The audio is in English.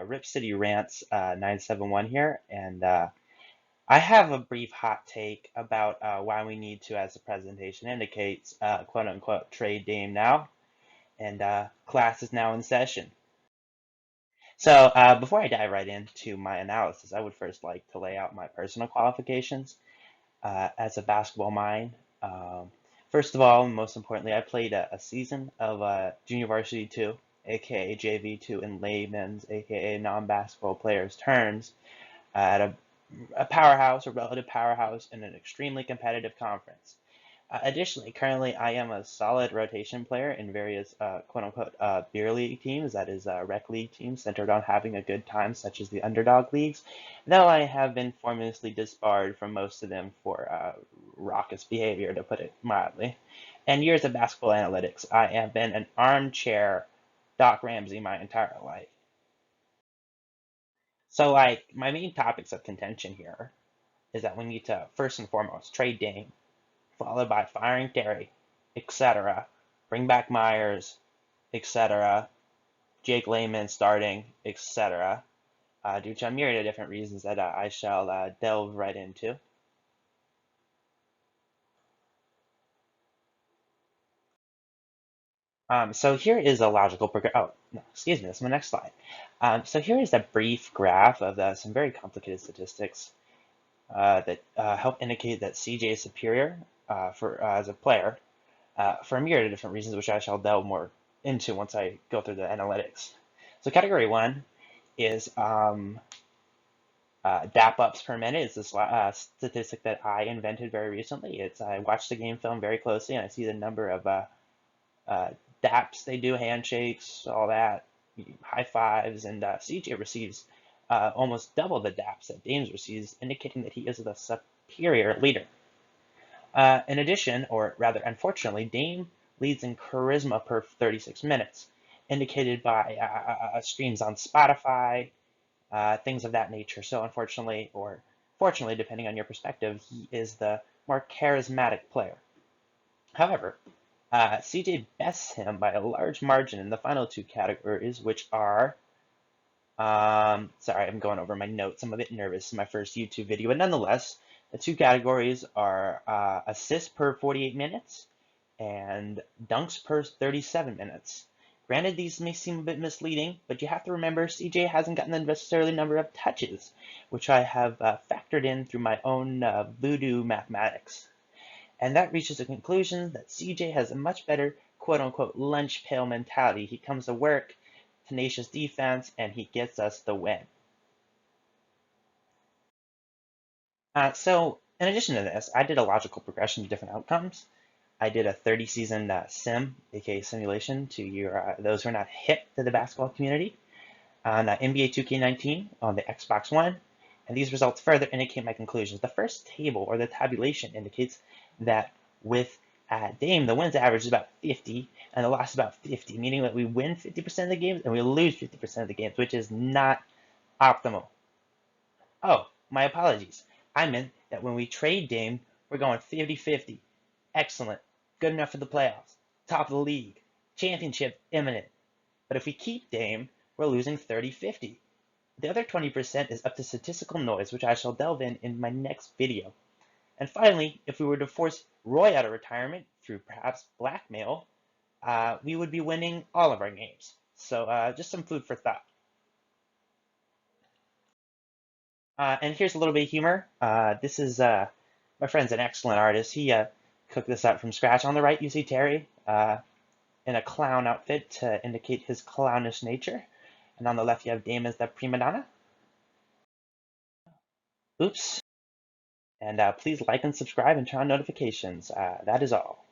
Rip City Rants 971 here, and I have a brief hot take about why we need to, as the presentation indicates, quote unquote, trade Dame now, and class is now in session. So before I dive right into my analysis, I would first like to lay out my personal qualifications as a basketball mind. Um, First of all, and most importantly, I played a season of Junior Varsity 2, aka JV2 in layman's, aka non-basketball players' terms, at a powerhouse, a relative powerhouse, in an extremely competitive conference. Additionally, currently I am a solid rotation player in various quote unquote beer league teams, that is rec league teams centered on having a good time, such as the underdog leagues, though I have been formlessly disbarred from most of them for raucous behavior, to put it mildly. And years of basketball analytics, I have been an armchair Doc Ramsey my entire life. So, like, my main topics of contention here is that we need to, first and foremost, trade Dame, followed by firing Terry, etc. Bring back Myers, etc. Jake Layman starting, etc. Due to a myriad of different reasons that I shall delve right into. So here is a logical progression. Oh, no, excuse me, that's my next slide. So here is a brief graph of some very complicated statistics that help indicate that CJ is superior as a player for a myriad of different reasons, which I shall delve more into once I go through the analytics. So category one is DAP ups per minute. It's this statistic that I invented very recently. I watched the game film very closely, and I see the number of uh, DAPs they do, handshakes, all that, high fives, and CJ receives almost double the DAPs that Dames receives, indicating that he is the superior leader. In addition, or rather unfortunately, Dame leads in charisma per 36 minutes, indicated by streams on Spotify, things of that nature. So unfortunately, or fortunately, depending on your perspective, he is the more charismatic player. However, CJ bests him by a large margin in the final two categories, which are, sorry, I'm going over my notes. I'm a bit nervous. It's my first YouTube video, but nonetheless, the two categories are assists per 48 minutes and dunks per 37 minutes. Granted, these may seem a bit misleading, but you have to remember CJ hasn't gotten the necessarily number of touches, which I have factored in through my own voodoo mathematics. And that reaches a conclusion that CJ has a much better quote unquote lunch pail mentality. He comes to work, tenacious defense, and he gets us the win. So, in addition to this, I did a logical progression of different outcomes. I did a 30 season sim, aka simulation, to those who are not hip to the basketball community on NBA 2K19 on the Xbox One, and these results further indicate my conclusions. The first table, or the tabulation, indicates that with Dame, the wins average is about 50, and the loss is about 50, meaning that we win 50% of the games and we lose 50% of the games, which is not optimal. Oh, my apologies. I meant that when we trade Dame, we're going 50-50. Excellent. Good enough for the playoffs. Top of the league. Championship imminent. But if we keep Dame, we're losing 30-50. The other 20% is up to statistical noise, which I shall delve in my next video. And finally, if we were to force Roy out of retirement through perhaps blackmail, we would be winning all of our games. So just some food for thought. And here's a little bit of humor. This is my friend's an excellent artist. He cooked this up from scratch. On the right, you see Terry in a clown outfit to indicate his clownish nature. And on the left, you have Dame as the prima donna. Oops. And please like and subscribe and turn on notifications. That is all.